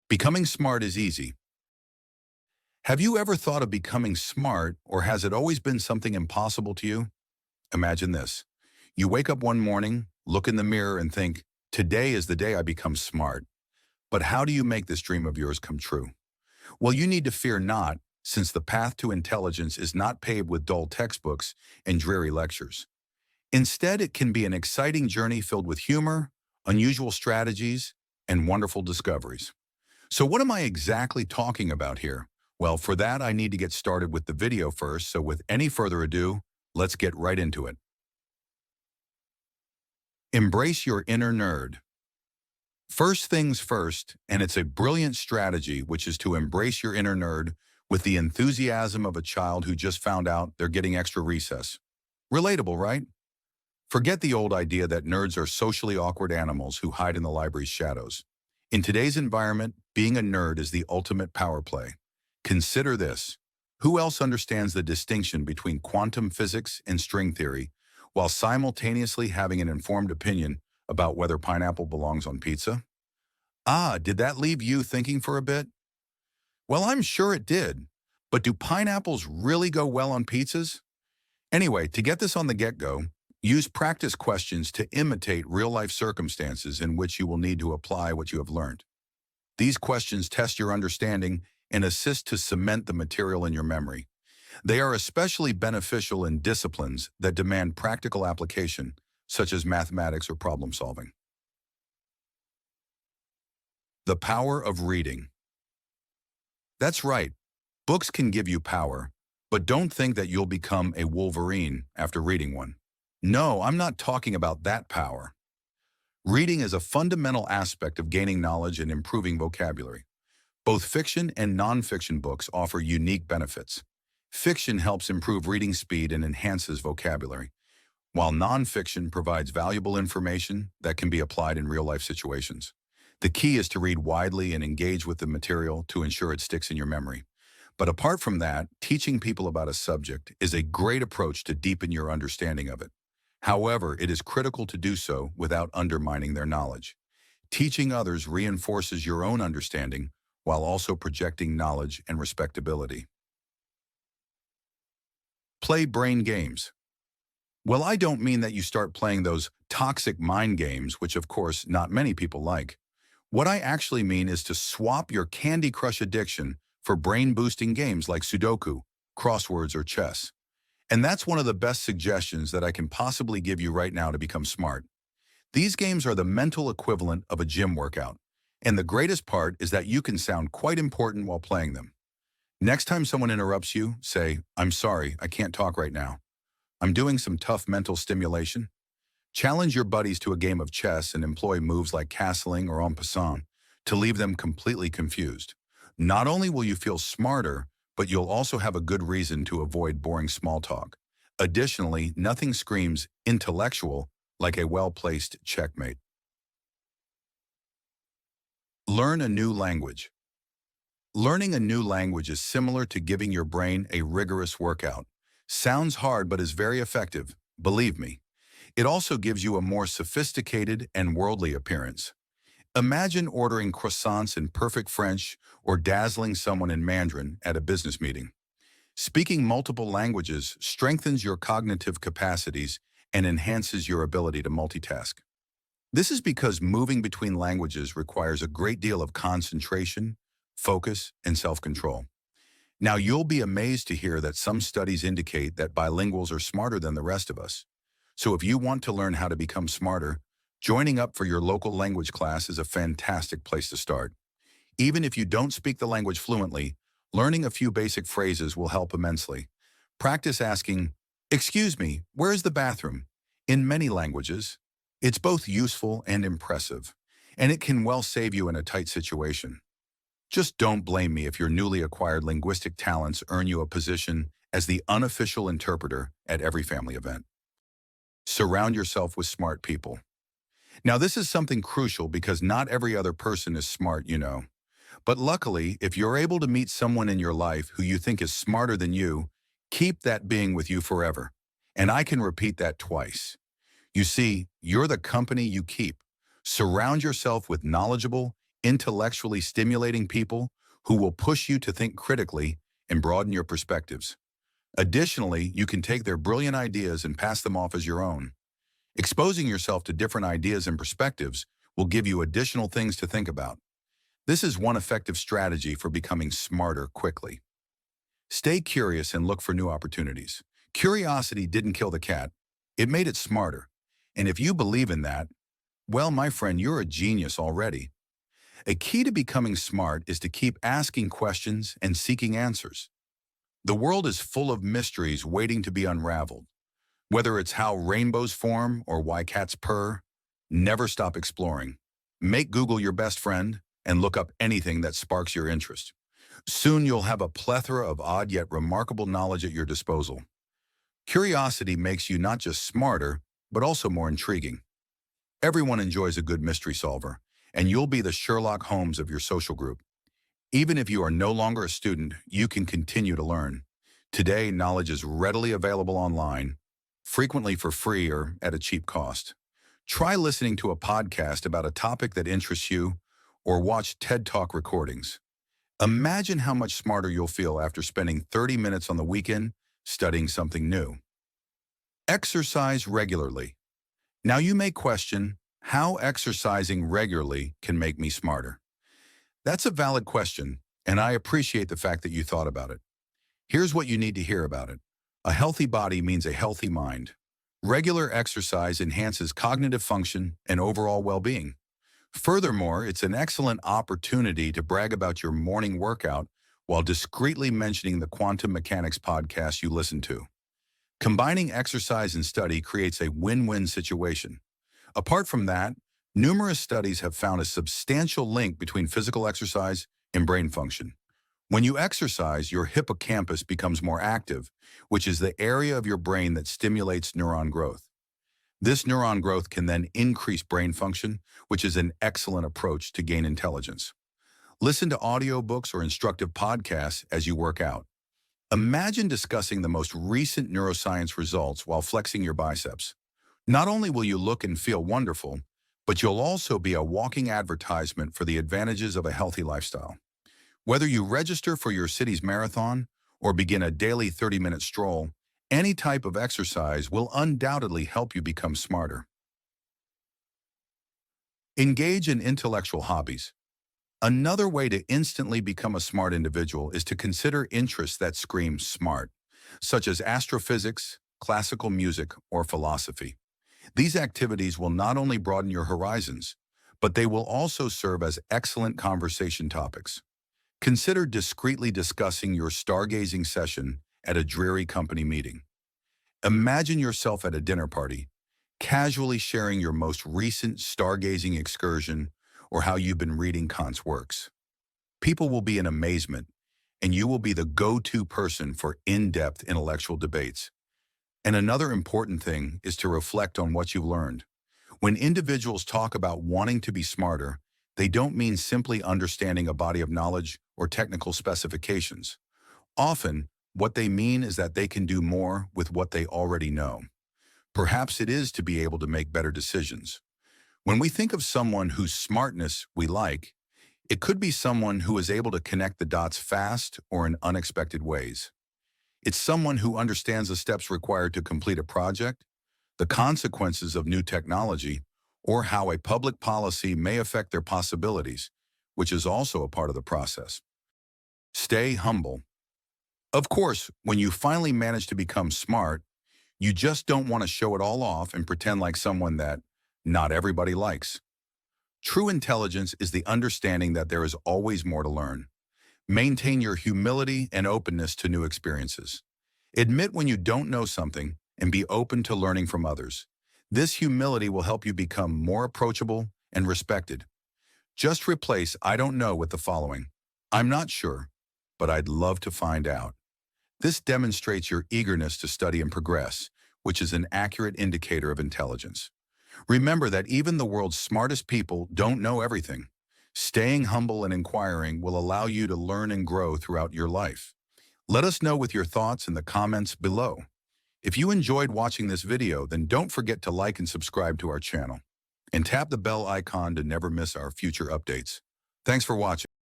Becoming smart is easy. Have you ever thought of becoming smart, or has it always been something impossible to you? Imagine this. You wake up one morning, look in the mirror and think, today is the day I become smart. But how do you make this dream of yours come true? Well, you need to fear not, since the path to intelligence is not paved with dull textbooks and dreary lectures. Instead, it can be an exciting journey filled with humor, unusual strategies, and wonderful discoveries. So what am I exactly talking about here? Well, for that, I need to get started with the video first. So with any further ado, let's get right into it. Embrace your inner nerd. First things first, and it's a brilliant strategy, which is to embrace your inner nerd with the enthusiasm of a child who just found out they're getting extra recess. Relatable, right? Forget the old idea that nerds are socially awkward animals who hide in the library's shadows. In today's environment, being a nerd is the ultimate power play. Consider this. Who else understands the distinction between quantum physics and string theory while simultaneously having an informed opinion about whether pineapple belongs on pizza? Did that leave you thinking for a bit? Well, I'm sure it did. But do pineapples really go well on pizzas? Anyway, to get this on the get-go, use practice questions to imitate real-life circumstances in which you will need to apply what you have learned. These questions test your understanding and assist to cement the material in your memory. They are especially beneficial in disciplines that demand practical application, such as mathematics or problem solving. The power of reading. That's right, books can give you power, but don't think that you'll become a Wolverine after reading one. No, I'm not talking about that power. Reading is a fundamental aspect of gaining knowledge and improving vocabulary. Both fiction and nonfiction books offer unique benefits. Fiction helps improve reading speed and enhances vocabulary, while nonfiction provides valuable information that can be applied in real-life situations. The key is to read widely and engage with the material to ensure it sticks in your memory. But apart from that, teaching people about a subject is a great approach to deepen your understanding of it. However, it is critical to do so without undermining their knowledge. Teaching others reinforces your own understanding while also projecting knowledge and respectability. Play brain games. Well, I don't mean that you start playing those toxic mind games, which of course not many people like. What I actually mean is to swap your Candy Crush addiction for brain-boosting games like Sudoku, crosswords, or chess. And that's one of the best suggestions that I can possibly give you right now to become smart. These games are the mental equivalent of a gym workout. And the greatest part is that you can sound quite important while playing them. Next time someone interrupts you, say, "I'm sorry, I can't talk right now. I'm doing some tough mental stimulation." Challenge your buddies to a game of chess and employ moves like castling or en passant to leave them completely confused. Not only will you feel smarter, but you'll also have a good reason to avoid boring small talk. Additionally, nothing screams intellectual like a well-placed checkmate. Learn a new language. Learning a new language is similar to giving your brain a rigorous workout. Sounds hard, but is very effective, believe me. It also gives you a more sophisticated and worldly appearance. Imagine ordering croissants in perfect French or dazzling someone in Mandarin at a business meeting. Speaking multiple languages strengthens your cognitive capacities and enhances your ability to multitask. This is because moving between languages requires a great deal of concentration, focus, and self-control. Now, you'll be amazed to hear that some studies indicate that bilinguals are smarter than the rest of us. So if you want to learn how to become smarter, joining up for your local language class is a fantastic place to start. Even if you don't speak the language fluently, learning a few basic phrases will help immensely. Practice asking, "Excuse me, where's the bathroom?" in many languages. It's both useful and impressive, and it can well save you in a tight situation. Just don't blame me if your newly acquired linguistic talents earn you a position as the unofficial interpreter at every family event. Surround yourself with smart people. Now, this is something crucial because not every other person is smart, you know. But luckily, if you're able to meet someone in your life who you think is smarter than you, keep that being with you forever. And I can repeat that twice. You see, you're the company you keep. Surround yourself with knowledgeable, intellectually stimulating people who will push you to think critically and broaden your perspectives. Additionally, you can take their brilliant ideas and pass them off as your own. Exposing yourself to different ideas and perspectives will give you additional things to think about. This is one effective strategy for becoming smarter quickly. Stay curious and look for new opportunities. Curiosity didn't kill the cat. It made it smarter. And if you believe in that, well, my friend, you're a genius already. A key to becoming smart is to keep asking questions and seeking answers. The world is full of mysteries waiting to be unraveled. Whether it's how rainbows form or why cats purr, never stop exploring. Make Google your best friend and look up anything that sparks your interest. Soon you'll have a plethora of odd yet remarkable knowledge at your disposal. Curiosity makes you not just smarter, but also more intriguing. Everyone enjoys a good mystery solver, and you'll be the Sherlock Holmes of your social group. Even if you are no longer a student, you can continue to learn. Today, knowledge is readily available online, frequently for free or at a cheap cost. Try listening to a podcast about a topic that interests you, or watch TED Talk recordings. Imagine how much smarter you'll feel after spending 30 minutes on the weekend studying something new. Exercise regularly. Now you may question, how exercising regularly can make me smarter? That's a valid question, and I appreciate the fact that you thought about it. Here's what you need to hear about it. A healthy body means a healthy mind. Regular exercise enhances cognitive function and overall well-being. Furthermore, it's an excellent opportunity to brag about your morning workout while discreetly mentioning the quantum mechanics podcast you listen to. Combining exercise and study creates a win-win situation. Apart from that, numerous studies have found a substantial link between physical exercise and brain function. When you exercise, your hippocampus becomes more active, which is the area of your brain that stimulates neuron growth. This neuron growth can then increase brain function, which is an excellent approach to gain intelligence. Listen to audiobooks or instructive podcasts as you work out. Imagine discussing the most recent neuroscience results while flexing your biceps. Not only will you look and feel wonderful, but you'll also be a walking advertisement for the advantages of a healthy lifestyle. Whether you register for your city's marathon or begin a daily 30-minute stroll, any type of exercise will undoubtedly help you become smarter. Engage in intellectual hobbies. Another way to instantly become a smart individual is to consider interests that scream smart, such as astrophysics, classical music, or philosophy. These activities will not only broaden your horizons, but they will also serve as excellent conversation topics. Consider discreetly discussing your stargazing session at a dreary company meeting. Imagine yourself at a dinner party, casually sharing your most recent stargazing excursion or how you've been reading Kant's works. People will be in amazement, and you will be the go-to person for in-depth intellectual debates. And another important thing is to reflect on what you've learned. When individuals talk about wanting to be smarter, they don't mean simply understanding a body of knowledge or technical specifications. Often, what they mean is that they can do more with what they already know. Perhaps it is to be able to make better decisions. When we think of someone whose smartness we like, it could be someone who is able to connect the dots fast or in unexpected ways. It's someone who understands the steps required to complete a project, the consequences of new technology, or how a public policy may affect their possibilities, which is also a part of the process. Stay humble. Of course, when you finally manage to become smart, you just don't want to show it all off and pretend like someone that not everybody likes. True intelligence is the understanding that there is always more to learn. Maintain your humility and openness to new experiences. Admit when you don't know something and be open to learning from others. This humility will help you become more approachable and respected. Just replace "I don't know" with the following: "I'm not sure, but I'd love to find out." This demonstrates your eagerness to study and progress, which is an accurate indicator of intelligence. Remember that even the world's smartest people don't know everything. Staying humble and inquiring will allow you to learn and grow throughout your life. Let us know with your thoughts in the comments below. If you enjoyed watching this video, then don't forget to like and subscribe to our channel, and tap the bell icon to never miss our future updates. Thanks for watching.